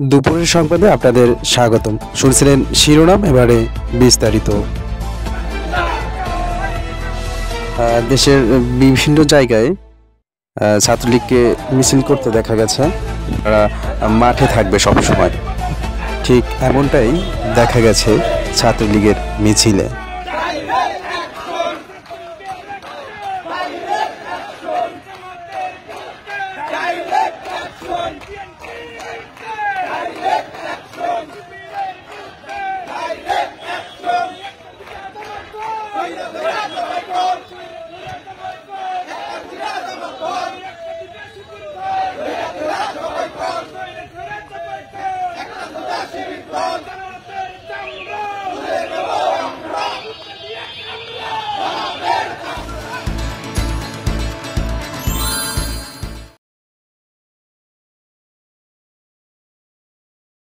দুপুরের সংবাদে আপনাদের স্বাগতম। শুনছিলেন শিরোনাম, এবারে বিস্তারিত। দেশের বিভিন্ন জায়গায় ছাত্রলীগকে মিছিল করতে দেখা গেছে। তারা মাঠে থাকবে সবসময়, ঠিক এমনটাই দেখা গেছে ছাত্রলীগের মিছিলে।